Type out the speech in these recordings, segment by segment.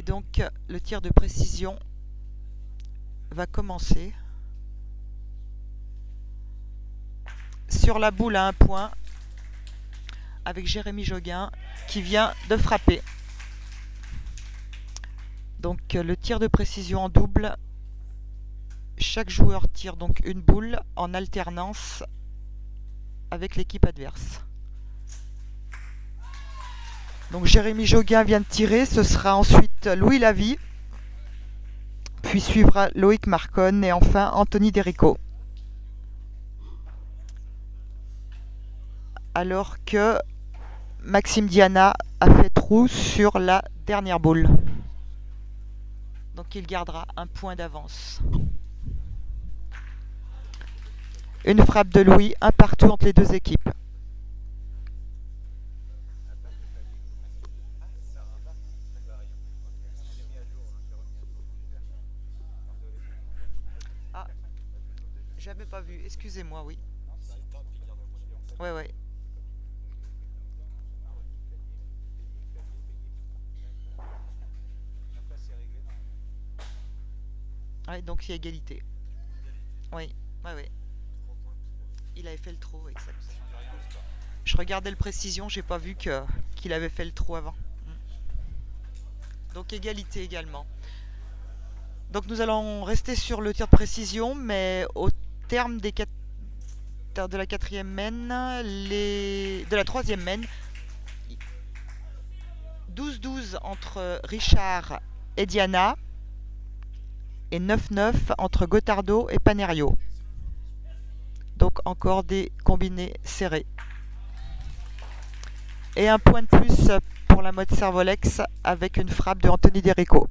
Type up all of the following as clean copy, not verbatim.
Et donc le tir de précision va commencer sur la boule à 1 point avec Jérémy Joguin qui vient de frapper. Donc le tir de précision en double, chaque joueur tire donc une boule en alternance avec l'équipe adverse. Donc Jérémy Joguin vient de tirer, ce sera ensuite Louis Lavie, puis suivra Loïc Marconne et enfin Anthony Derico. Alors que Maxime Diana a fait trou sur la dernière boule. Donc il gardera 1 point d'avance. Une frappe de Louis, un partout entre les deux équipes. Ah, j'avais pas vu, excusez-moi, oui. Ouais. Ouais, donc il y a égalité. Oui. Il avait fait le trou, exact. Je regardais le précision, j'ai pas vu qu'il avait fait le trou avant. Donc égalité également. Donc nous allons rester sur le tir de précision, mais au terme de la 4e main, de la 3e main, 12-12 entre Richard et Diana et 9-9 entre Gotardo et Panerio. Donc encore des combinés serrés. Et 1 point de plus pour la mode Servolex avec une frappe de Anthony Derico.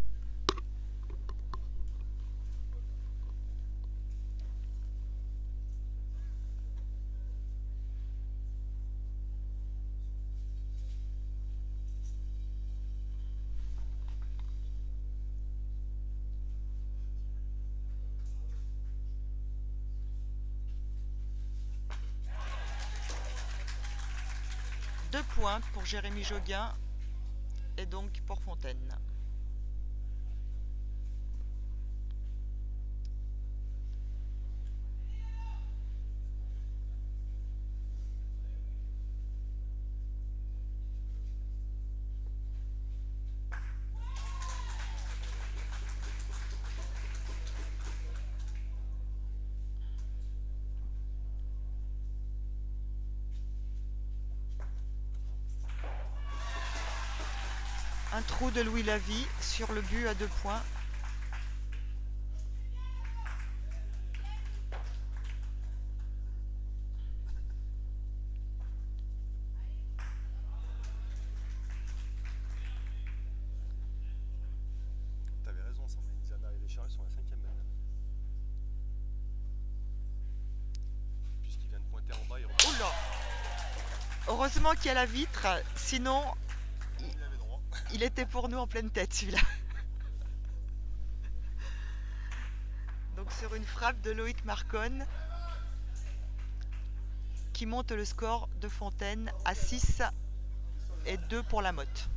Deux points pour Jérémy Joguin et donc pour Fontaine. Un trou de Louis Lavie sur le but à 2 points. T'avais raison, ça. Diana et les Charles sont à la 5e main. Puisqu'il vient de pointer en bas, il reprend. Oula! Heureusement qu'il y a la vitre, sinon il était pour nous en pleine tête celui-là. Donc sur une frappe de Loïc Marconne qui monte le score de Fontaine à 6 et 2 pour la Motte.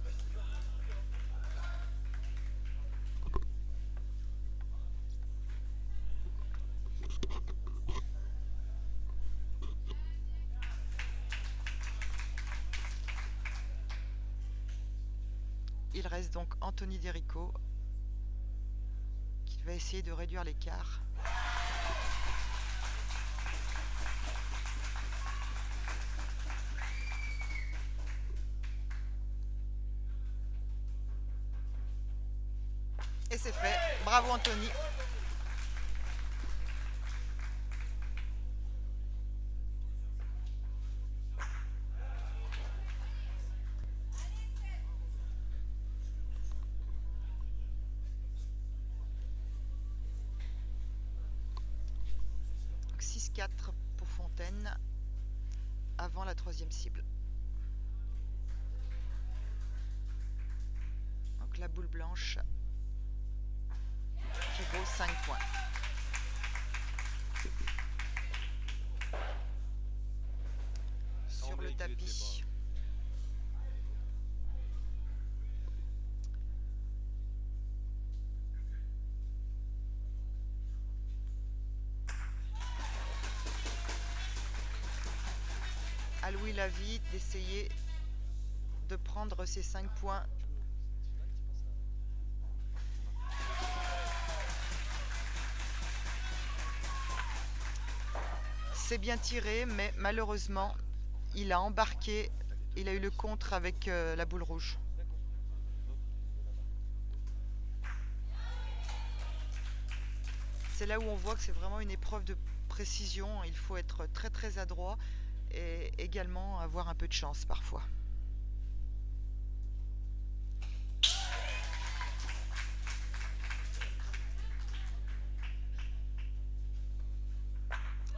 Il reste donc Anthony Derico qui va essayer de réduire l'écart. Et c'est fait. Bravo Anthony. Donc 6-4 pour Fontaine avant la 3e cible. Donc la boule blanche qui vaut 5 points. Sur le tapis. à Louis Lavie d'essayer de prendre ses 5 points. C'est bien tiré, mais malheureusement, il a embarqué. Il a eu le contre avec la boule rouge. C'est là où on voit que c'est vraiment une épreuve de précision. Il faut être très très adroit et également avoir un peu de chance parfois.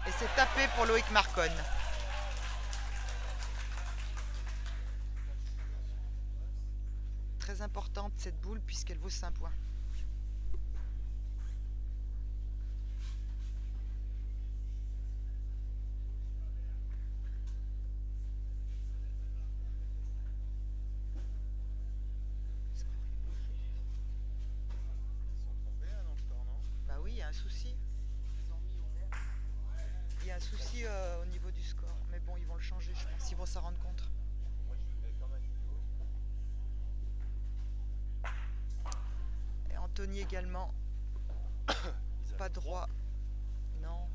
Et c'est tapé pour Loïc Marconne. Très importante cette boule puisqu'elle vaut 5 points. Bah oui, il y a un souci. Il y a un souci au niveau du score. Mais bon, ils vont le changer, je pense. Ils vont s'en rendre compte. Et Anthony également. Pas droit. Non.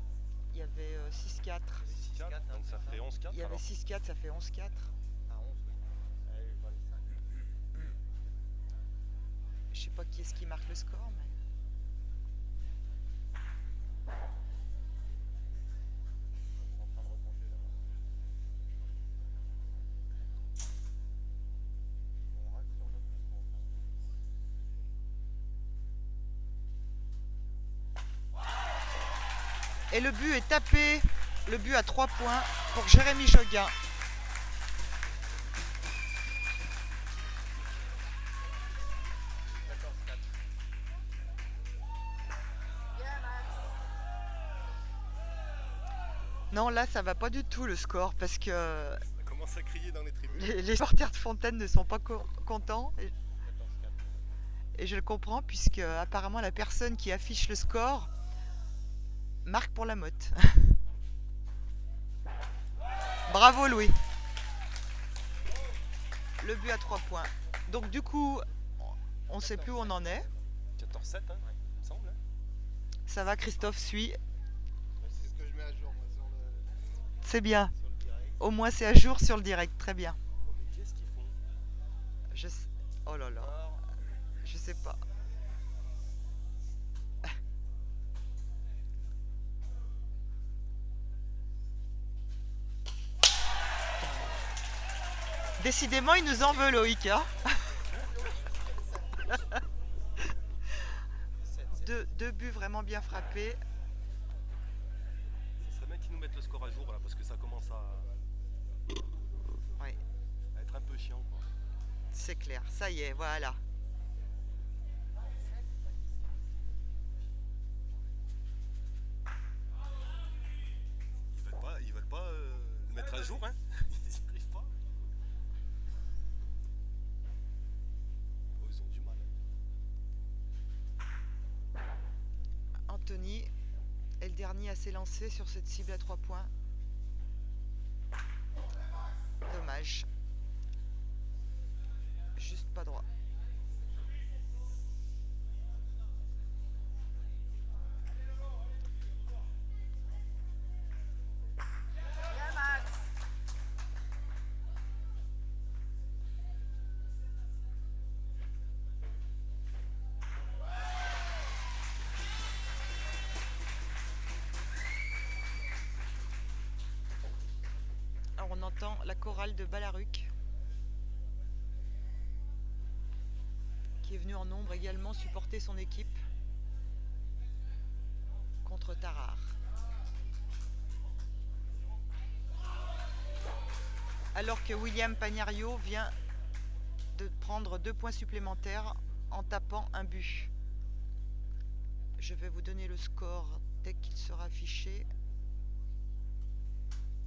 Il y avait 6-4. 6-4, donc ça fait 11-4. Il y avait 6-4, ça fait 11-4. Je sais pas qui est-ce qui marque le score, mais... Et le but est tapé. Le but à 3 points pour Jérémy Joguin. Non, là, ça va pas du tout le score parce que Ça commence à crier dans les tribunes. les supporters de Fontaine ne sont pas contents. Et je le comprends puisque apparemment la personne qui affiche le score marque pour la Motte. Bravo Louis. Le but à 3 points. Donc du coup, on ne sait plus où on en est. 14-7, hein, il me semble. Hein. Ça va, Christophe suit. C'est ce que je mets à jour moi, C'est bien. sur le direct. Au moins c'est à jour sur le direct. Très bien. Oh, mais qu'est-ce qu'ils font? Oh là là. Je sais pas. Décidément, il nous en veut, Loïc. Hein. Deux buts vraiment bien frappés. Ça serait bien qu'ils nous mettent le score à jour là, parce que ça commence Oui, à être un peu chiant. Quoi. c'est clair. Ça y est, voilà. Ils veulent pas le mettre à jour, hein. Ils n'y arrivent pas. Oh, ils ont du mal. Anthony est le dernier à s'élancer sur cette cible à 3 points. Dommage. Juste pas droit. Alors on entend la chorale de Balaruc qui est venue en nombre également supporter son équipe contre Tarare. Alors que William Pagnario vient de prendre 2 points supplémentaires en tapant un but. Je vais vous donner le score dès qu'il sera affiché.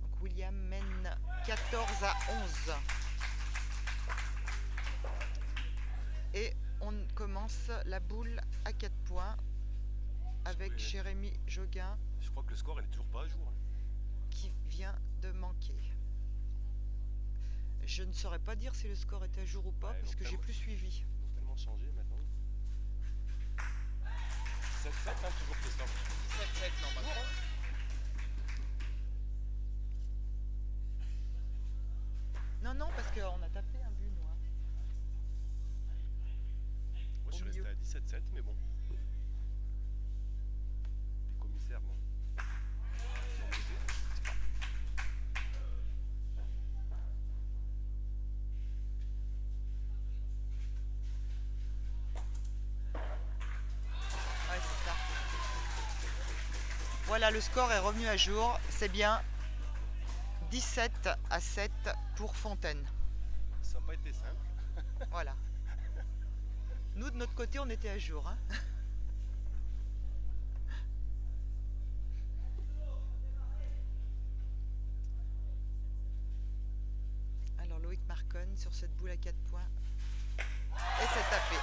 Donc William mène 14-11. Et on commence la boule à 4 points avec Jérémy Joguin Je crois que le score il est toujours pas à jour. Hein. qui vient de manquer. Je ne saurais pas dire si le score est à jour ou pas Ouais, parce donc que j'ai tellement- plus suivi. Ils ont tellement changé maintenant. 7-7, hein, toujours Christophe. 17-7 normalement. Non, non, parce qu'on a tapé un but, nous. Hein. Moi, je suis Au resté milieu. à 17-7, mais bon. Les commissaires, bon. Ils sont embêtés, je sais pas. Ouais, c'est ça. Voilà, le score est revenu à jour. C'est bien 17-7 pour Fontaine. Ça n'a pas été simple. Voilà. Nous, de notre côté, on était à jour. Hein. Alors, Loïc Marconne sur cette boule à 4 points. Et c'est tapé.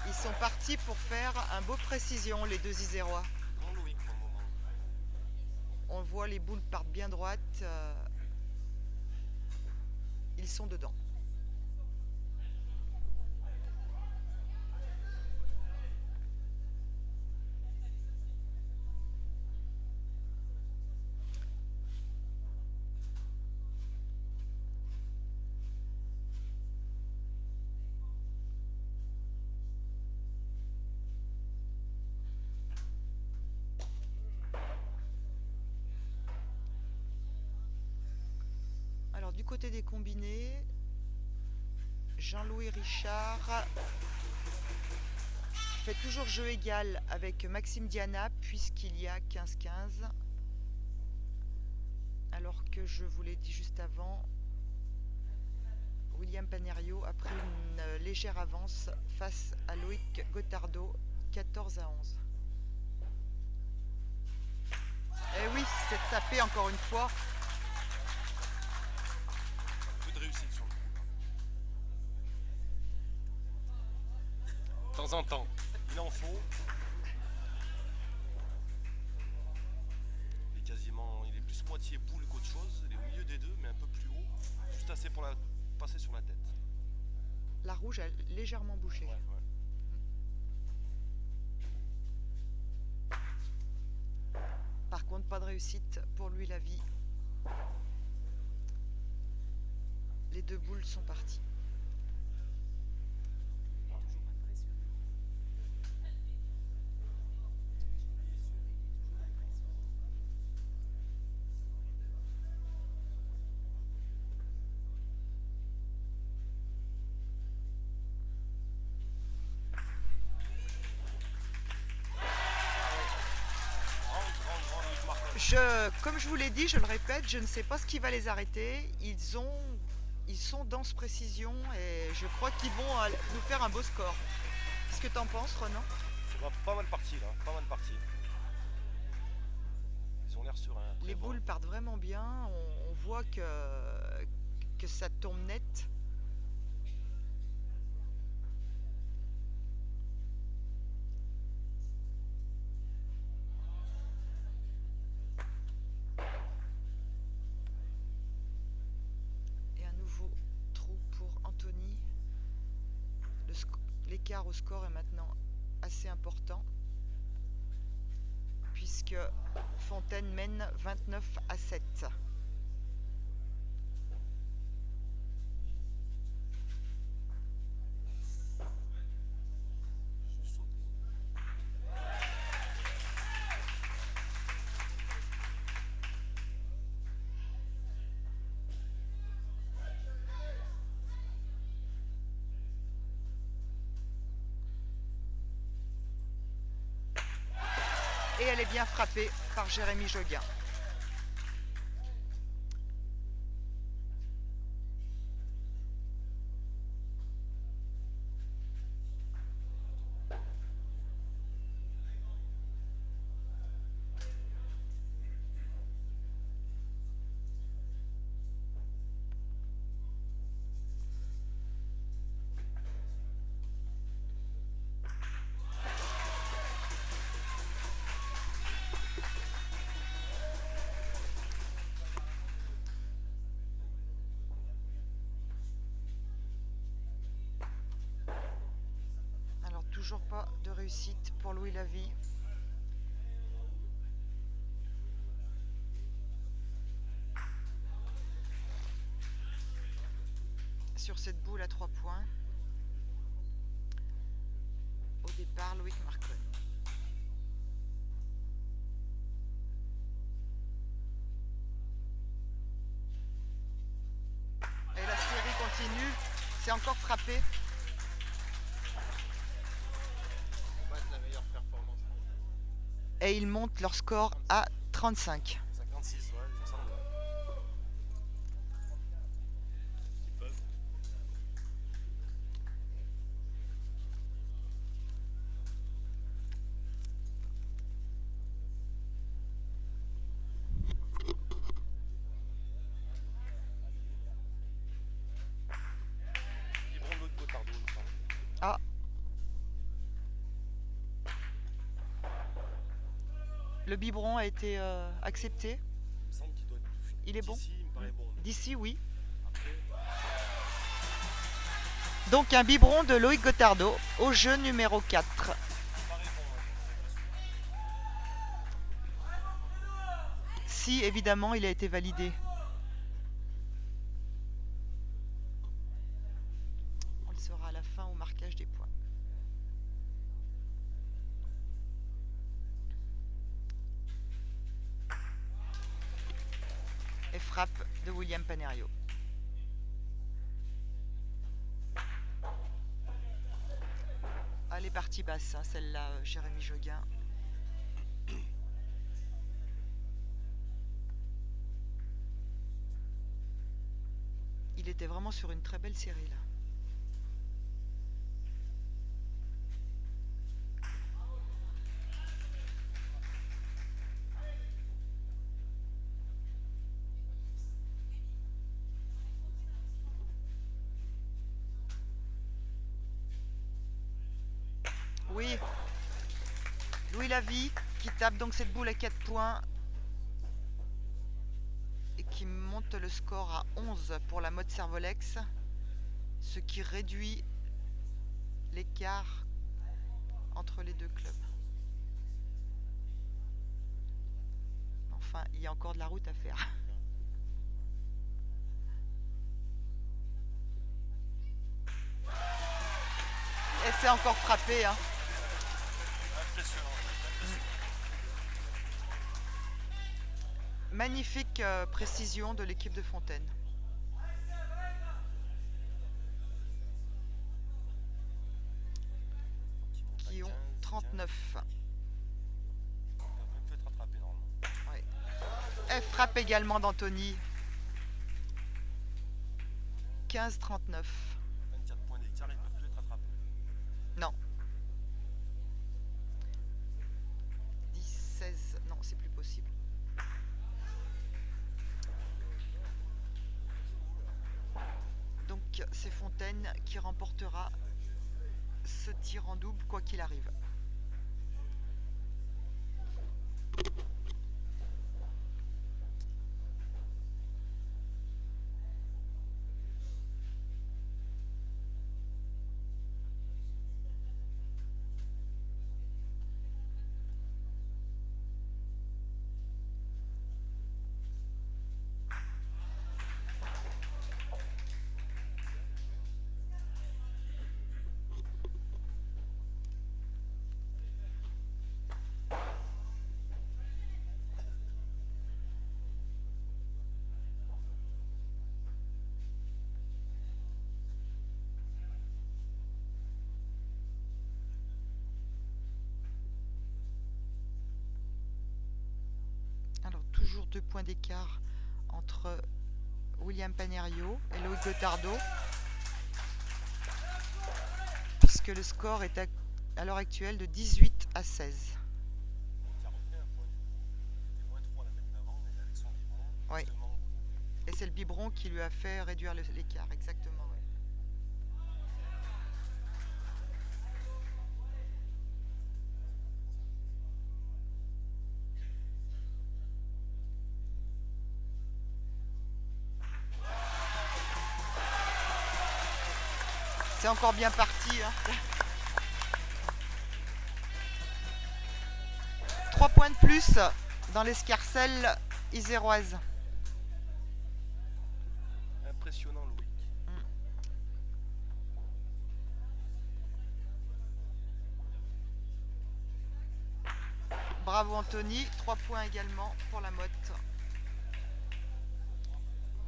Ils sont partis pour faire un beau précision, les deux Isérois. Grand Loïc pour le moment. On voit les boules partent bien droites. Ils sont dedans. Alors du côté des combinés, Jean-Louis Richard fait toujours jeu égal avec Maxime Diana puisqu'il y a 15-15. Alors que je vous l'ai dit juste avant, William Panerio a pris une légère avance face à Loïc Gottardo, 14-11. Et oui, c'est tapé encore une fois. Peu de réussite sur le coup. De temps en temps, il en faut. Il est plus moitié boule qu'autre chose. Il est au milieu des deux, mais un peu plus haut. Juste assez pour passer sur la tête. La rouge a légèrement bougé. Ouais, ouais. Par contre, pas de réussite pour lui la vie. Les deux boules sont parties. Grand Loïc Marconne. Comme je vous l'ai dit, je le répète, je ne sais pas ce qui va les arrêter. Ils sont dans ce précision et je crois qu'ils vont nous faire un beau score. Qu'est-ce que t'en penses, Renan? Ça va pas mal parti là, pas mal parti. Ils ont l'air sereins. Les Prévost. boules partent vraiment bien. On voit que ça tombe net. Et un nouveau trou pour Anthony. L'écart au score est maintenant assez important puisque Fontaine mène 29-7. Je suis sauté. Et elle est bien frappée par Jérémy Joguin. Toujours pas de réussite pour Louis Lavie. Sur cette boule à 3 points. Au départ, Loïc Marcon. Et la série continue. C'est encore frappé. On bat la meilleure performance. Et ils montent leur score à 35. 56, ouais, il me semble. Ils peuvent. Biberon de l'autre Gotardo, il me semble. Ah. Le biberon a été accepté. Il me semble qu'il doit être. Il est bon. D'ici, il me paraît bon. D'ici, oui. Après, Donc un biberon de Loïc Gotardo au jeu numéro 4. il me paraît bon, ouais. Si évidemment il a été validé. On le saura à la fin au marquage des points. Et frappe de William Panerio. Ah, les parties basses, hein, celle-là, Jérémy Joguin. Il était vraiment sur une très belle série là. Oui. Louis Lavie qui tape donc cette boule à 4 points. Et qui monte le score à 11 pour la mode Servolex. Ce qui réduit l'écart entre les deux clubs. Enfin, il y a encore de la route à faire. Et c'est encore frappé, hein. Impressionnant. Magnifique précision de l'équipe de Fontaine. Qui ont 39. Ça va même plus être rattrapé normalement. Ouais. Elle frappe également d'Anthony. 15-39. 24 points d'écart, ils peuvent plus être rattrapés. Non. 10-16. Non, c'est plus possible. Donc c'est Fontaine qui remportera ce tir en double quoi qu'il arrive. Alors toujours 2 points d'écart entre William Panerio et Loïc Gotardo. Puisque le score est à l'heure actuelle de 18-16. Il a repris un point. Il était moins 3 la semaine d'avant, mais avec son biberon, Ouais. justement. Et c'est le biberon qui lui a fait réduire l'écart, exactement. Ouais. C'est encore bien parti. Hein. 3 points de plus dans l'escarcelle iséroise. Impressionnant, Louis. Bravo Anthony, 3 points également pour la motte.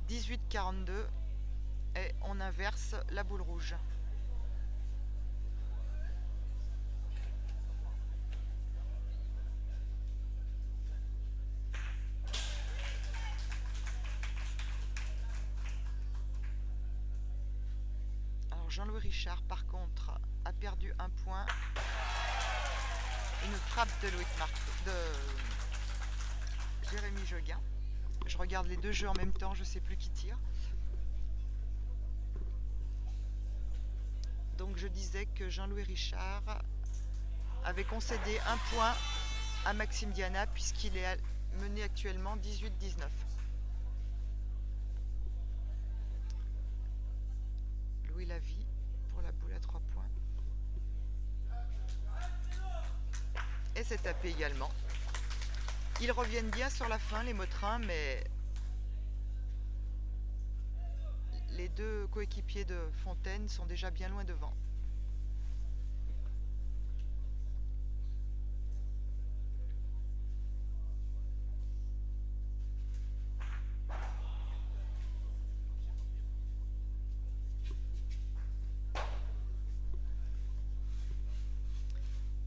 18-42 et on inverse la boule rouge. Alors Jean-Louis Richard par contre a perdu un point. Une frappe de Jérémy Jeguin. Je regarde les deux jeux en même temps, je ne sais plus qui tire. Donc je disais que Jean-Louis Richard avait concédé un point à Maxime Diana puisqu'il est mené actuellement 18-19. Louis Lavie pour la boule à 3 points. Et c'est tapé également. Ils reviennent bien sur la fin, les Mautrins, mais les deux coéquipiers de Fontaine sont déjà bien loin devant.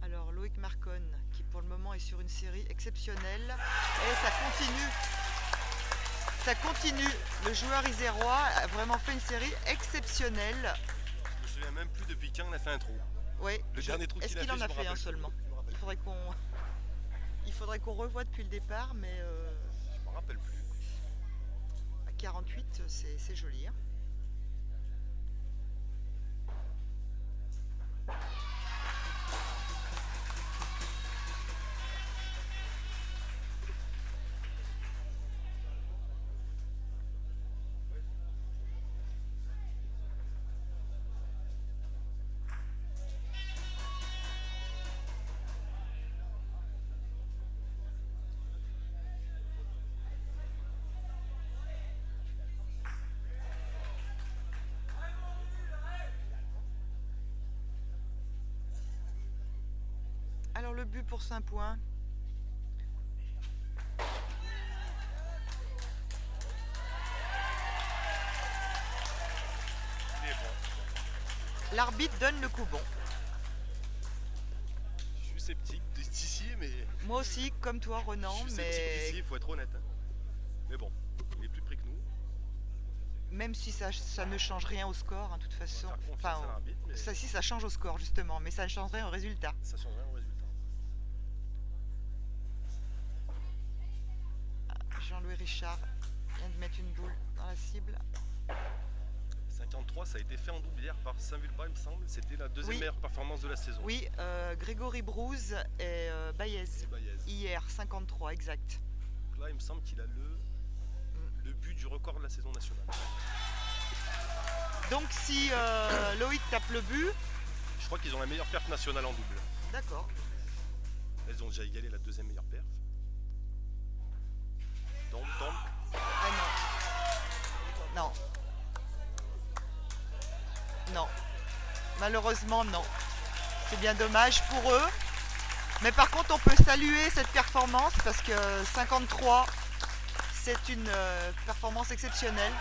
Alors Loïc Marconne, qui pour le moment est sur une série exceptionnelle, et ça continue. Ça continue. Le joueur isérois a vraiment fait une série exceptionnelle. Je me souviens même plus depuis quand il a fait un trou. Oui. Le dernier trou Est-ce qu'il a qu'il fait, en a je me fait un rappelle seulement? plus. Je me rappelle Il faudrait qu'on revoie depuis le départ, mais Je me rappelle plus. à 48, c'est joli. Hein. Alors le but pour 5 points. Il est bon. L'arbitre donne le coup bon. Je suis sceptique d'ici, mais. Moi aussi, comme toi Renan, Je suis sceptique mais d'ici, il faut être honnête. Hein. Mais bon, il est plus près que nous. même si ça ne change rien au score, hein, de toute façon. Faire confiance Enfin, à l'arbitre, mais ça, si ça change au score justement, mais ça ne change rien au résultat. ça change rien au résultat. Jean-Louis Richard vient de mettre une boule dans la cible. 53, ça a été fait en double hier par Saint-Vulbas, il me semble. C'était la deuxième Oui. meilleure performance de la saison. Oui, Grégory Brouze et Baez. Et Baez. Hier, 53, exact. Donc là, il me semble qu'il a le but du record de la saison nationale. Donc si Loïc tape le but, Je crois qu'ils ont la meilleure perf nationale en double. d'accord. Elles ont déjà égalé la deuxième meilleure perf. Tombe. Ah non. Non. Non. Malheureusement, non. C'est bien dommage pour eux. Mais par contre, on peut saluer cette performance parce que 53, c'est une performance exceptionnelle.